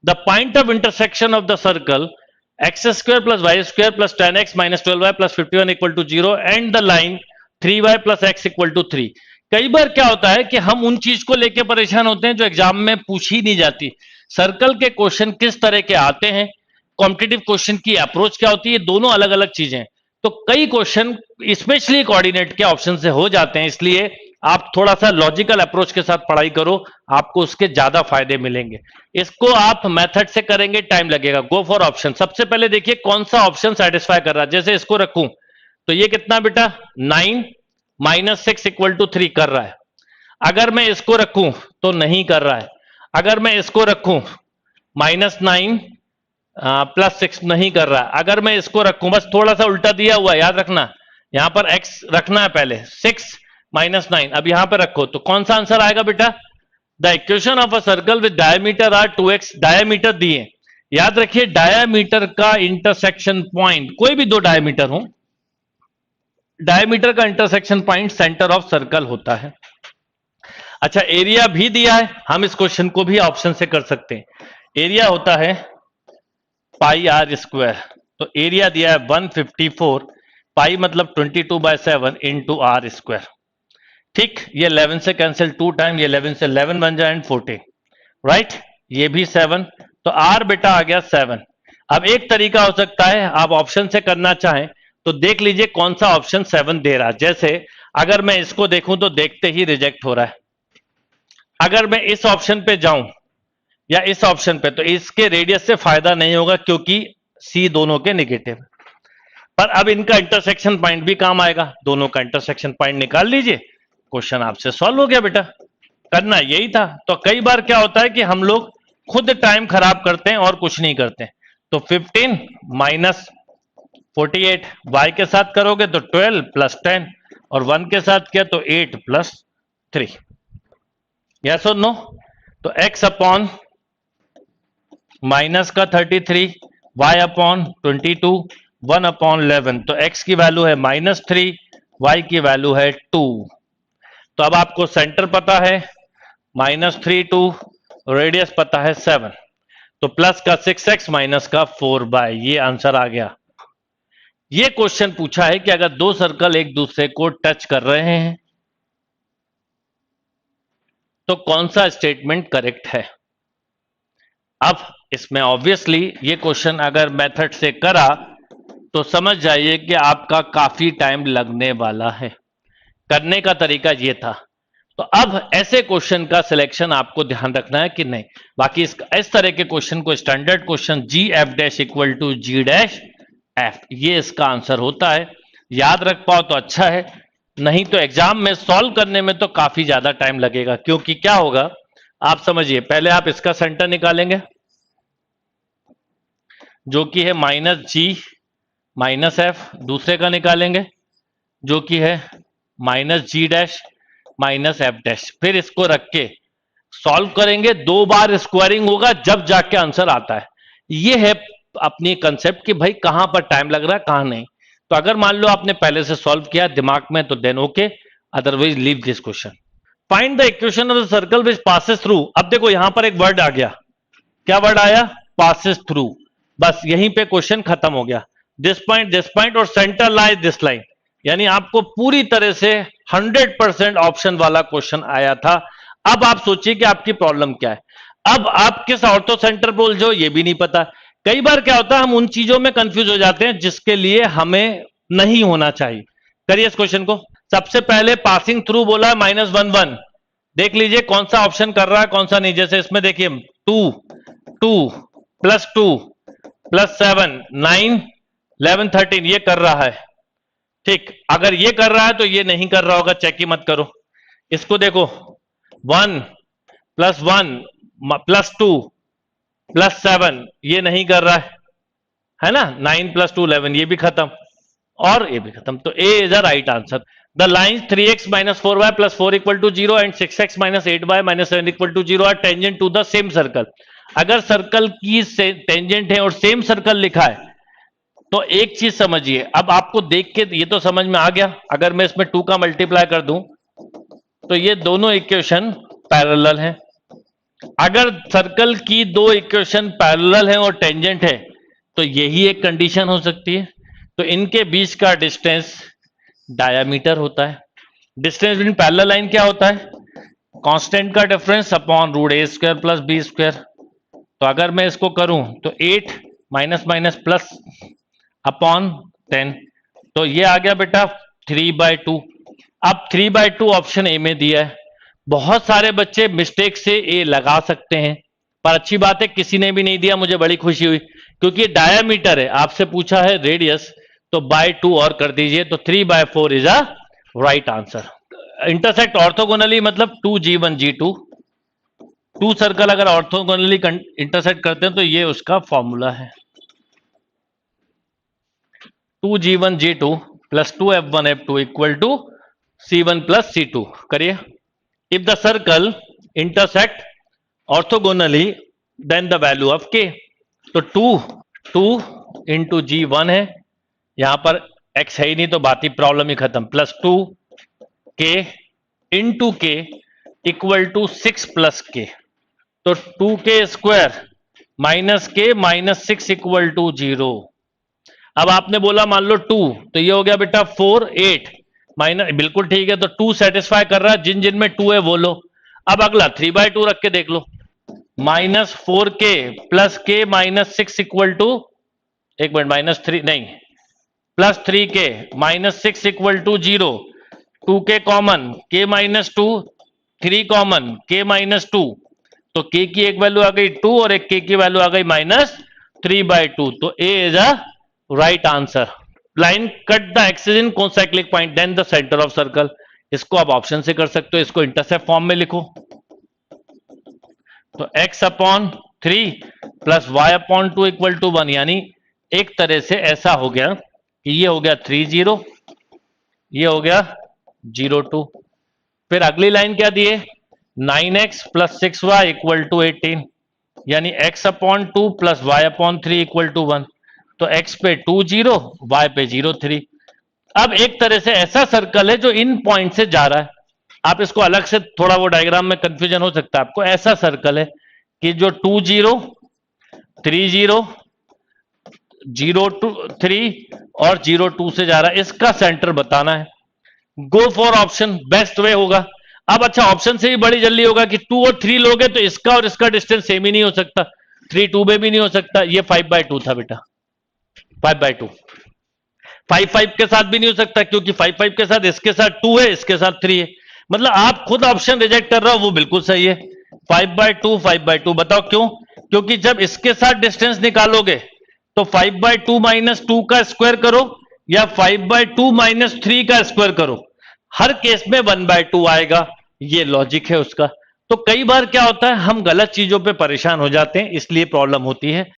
The point of intersection of the circle x square plus y square plus 10x minus 12y plus 51 equal to 0 and the line 3y plus x equal to 3। कई बार क्या होता है कि हम उन चीज को लेके परेशान होते हैं जो एग्जाम में पूछी नहीं जाती। सर्कल के क्वेश्चन किस तरह के आते हैं, कॉम्पिटिटिव क्वेश्चन की अप्रोच क्या होती है, दोनों अलग अलग चीजें। तो कई क्वेश्चन स्पेशली कोऑर्डिनेट के ऑप्शन से हो जाते हैं, इसलिए आप थोड़ा सा लॉजिकल अप्रोच के साथ पढ़ाई करो, आपको उसके ज्यादा फायदे मिलेंगे। इसको आप मेथड से करेंगे, टाइम लगेगा। Go for option. सबसे पहले देखिए कौन सा ऑप्शन सेटिस्फाई कर रहा है। जैसे इसको रखूं तो ये कितना बेटा 9 माइनस 6 इक्वल टू 3 कर रहा है। अगर मैं इसको रखूं तो नहीं कर रहा है। अगर मैं इसको रखूं -9 प्लस 6 नहीं कर रहा है। अगर मैं इसको रखूं, बस थोड़ा सा उल्टा दिया हुआ है, याद रखना, यहां पर x रखना है पहले, 6 माइनस 9 अब यहां पर रखो तो कौन सा आंसर आएगा बेटा? The equation of a circle with diameter are 2x। Diameter दिए, याद रखिए डायमीटर का इंटरसेक्शन पॉइंट, कोई भी दो डायमीटर हो, डायमीटर का intersection point centre of circle होता है। अच्छा, एरिया भी दिया है, हम इस क्वेश्चन को भी ऑप्शन से कर सकते हैं। एरिया होता है पाई आर स्क्वायर, तो एरिया दिया है 154, पाई मतलब 22/7 इंटू आर स्क्वायर। ठीक, ये 11 से कैंसिल 2 टाइम, ये 11 से 11 बन जाए एंड 14, राइट, ये भी 7, तो आर बेटा आ गया 7। अब एक तरीका हो सकता है, आप ऑप्शन से करना चाहें तो देख लीजिए कौन सा ऑप्शन 7 दे रहा है। जैसे अगर मैं इसको देखूं तो देखते ही रिजेक्ट हो रहा है। अगर मैं इस ऑप्शन पे जाऊं या इस ऑप्शन पे, तो इसके रेडियस से फायदा नहीं होगा क्योंकि सी दोनों के नेगेटिव। पर अब इनका इंटरसेक्शन पॉइंट भी काम आएगा, दोनों का इंटरसेक्शन पॉइंट निकाल लीजिए, क्वेश्चन आपसे सॉल्व हो गया बेटा। करना यही था। तो कई बार क्या होता है कि हम लोग खुद टाइम खराब करते हैं और कुछ नहीं करते। तो 15 माइनस 48, y के साथ करोगे तो 12 प्लस 10, और 1 के साथ किया तो 8 प्लस 3। यस और नो? तो x अपॉन माइनस का 33, y अपॉन 22, 1 अपॉन 11, तो x की वैल्यू है -3, y की वैल्यू है 2। तो अब आपको सेंटर पता है -3 2, रेडियस पता है 7, तो प्लस का 6x माइनस का 4y, ये आंसर आ गया। ये क्वेश्चन पूछा है कि अगर दो सर्कल एक दूसरे को टच कर रहे हैं तो कौन सा स्टेटमेंट करेक्ट है। अब इसमें ऑब्वियसली ये क्वेश्चन अगर मेथड से करा तो समझ जाइए कि आपका काफी टाइम लगने वाला है। करने का तरीका ये था। तो अब ऐसे क्वेश्चन का सिलेक्शन आपको ध्यान रखना है कि नहीं। बाकी इस तरह के क्वेश्चन को standard question g f dash equal to g dash f, ये इसका आंसर होता है। याद रख पाओ तो अच्छा है, नहीं तो एग्जाम में सॉल्व करने में तो काफी ज्यादा टाइम लगेगा। क्योंकि क्या होगा आप समझिए, पहले आप इसका सेंटर निकालेंगे जो कि है -g -f, दूसरे का निकालेंगे जो कि है -g डैश -f डैश, फिर इसको रख के सॉल्व करेंगे। 2 बार स्क्वायरिंग होगा जब जाके आंसर आता है। ये है अपनी कंसेप्ट कि भाई कहां पर टाइम लग रहा है कहां नहीं। तो अगर मान लो आपने पहले से सॉल्व किया दिमाग में तो then okay, otherwise leave this question. Find the equation of the circle which passes through. अब देखो यहां पर एक वर्ड आ गया, क्या वर्ड आया? Passes through. बस यहीं पे क्वेश्चन खत्म हो गया। दिस पॉइंट और सेंटर लाइज दिस लाइन, यानी आपको पूरी तरह से 100% ऑप्शन वाला क्वेश्चन आया था। अब आप सोचिए कि आपकी प्रॉब्लम क्या है। अब आप किस ऑर्थो सेंटर पे उलझो ये भी नहीं पता। कई बार क्या होता है हम उन चीजों में कंफ्यूज हो जाते हैं जिसके लिए हमें नहीं होना चाहिए। करिए इस क्वेश्चन को। सबसे पहले पासिंग थ्रू बोला है -1 1, देख लीजिए कौन सा ऑप्शन कर रहा है कौन सा नहीं। जैसे इसमें देखिए 2 2 प्लस 2 प्लस 7 9 11 13 ये कर रहा है। ठीक, अगर ये कर रहा है तो ये नहीं कर रहा होगा, चेक ही मत करो। इसको देखो 1 प्लस 1 प्लस 2 प्लस 7 ये नहीं कर रहा है ना। 9 प्लस 2 11, ये भी खत्म और ये भी खत्म। तो A is a right answer. The lines 3x minus 4y plus 4 equal to 0 and 6x minus 8y minus 7 equal to 0 are tangent to the same circle. अगर सर्कल की टेंजेंट है और सेम सर्कल लिखा है तो एक चीज समझिए, अब आपको देख के ये तो समझ में आ गया। अगर मैं इसमें 2 का मल्टीप्लाई कर दूं तो ये दोनों इक्वेशन पैरेलल हैं। अगर सर्कल की दो इक्वेशन पैरेलल है और टेंजेंट है तो यही एक कंडीशन हो सकती है। तो इनके बीच का डिस्टेंस डायामीटर होता है। डिस्टेंस बिटवीन पैरेलल लाइन क्या होता है? कांस्टेंट का डिफरेंस अपॉन रूट ए स्क्वायर प्लस बी स्क्वायर। तो अगर मैं इसको करूं तो 8 माइनस माइनस प्लस अपॉन 10, तो ये आ गया बेटा 3/2। अब 3/2 ऑप्शन ए में दिया है। बहुत सारे बच्चे मिस्टेक से ए लगा सकते हैं, पर अच्छी बात है किसी ने भी नहीं दिया, मुझे बड़ी खुशी हुई, क्योंकि ये डायामीटर है, आपसे पूछा है रेडियस, तो बाय 2 और कर दीजिए, तो 3/4 is a right answer. Intersect orthogonally मतलब 2G1G2। टू सर्कल अगर ऑर्थोगोनली इंटरसेक्ट करते हैं तो ये उसका फॉर्मूला है, 2G1G2 plus 2F1F2 equal to C1 plus C2। करिए। If the circle intersect orthogonally then the value of K। तो 2 इंटू G1 है, यहां पर X है ही नहीं तो बात ही प्रॉब्लम ही खत्म, plus 2K into K equal to 6 plus K। तो 2K square minus K minus 6 equal to 0। अब आपने बोला मान लो 2, तो ये हो गया बेटा 4 8 माइनस, बिल्कुल ठीक है, तो 2 सेटिस्फाई कर रहा है, जिन जिन में 2 है वो लो। अब अगला 3/2 रख के देख लो, minus 4K plus K minus 6 equal to, एक मिनट, माइनस 3 नहीं, plus 3K minus 6 equal to 0। 2K common, K minus 2, 3 common, K minus 2, तो K की एक वैल्यू आ गई 2 और एक K की वैल्यू आ गई माइनस 3/2। तो A is a right answer. Line cut the axis in concyclic point then the centre of circle. इसको आप ऑप्शन से कर सकते हो, इसको इंटरसेप्ट फॉर्म में लिखो, तो x upon 3 plus y upon 2 equal to 1, यानी एक तरह से ऐसा हो गया कि ये हो गया 3 0, ये हो गया 0 2। फिर अगली लाइन क्या दिए, 9x plus 6y equal to 18, यानी x upon 2 plus y upon 3 equal to 1। तो x पे 2 0, y पे 0 3। अब एक तरह से ऐसा सर्कल है जो इन पॉइंट से जा रहा है, आप इसको अलग से, थोड़ा वो डायग्राम में कंफ्यूजन हो सकता है आपको। ऐसा सर्कल है कि जो 2 0 3 0 0 2 3 और 0 2 से जा रहा है, इसका सेंटर बताना है। Go for option, best way होगा। अब अच्छा, ऑप्शन से भी बड़ी जल्दी होगा कि 2 और 3 लोगे तो इसका और इसका डिस्टेंस सेम ही नहीं हो सकता, 3 2 में भी नहीं हो सकता। ये 5/2 था बेटा, 5/2। 5 5 के साथ भी नहीं हो सकता, क्योंकि 5 5 के साथ इसके साथ 2 है, इसके साथ 3 है। मतलब आप खुद ऑप्शन रिजेक्ट कर रहे हो, वो बिल्कुल सही है। 5/2 5/2, बताओ क्यों? क्योंकि जब इसके साथ डिस्टेंस निकालोगे तो 5/2 माइनस 2 का स्क्वायर करो या 5/2 माइनस 3 का स्क्वायर करो, हर केस में 1/2 आएगा। ये लॉजिक है उसका। तो कई बार क्या होता है, हम गलत चीजों पे परेशान हो जाते हैं, इसलिए प्रॉब्लम होती है।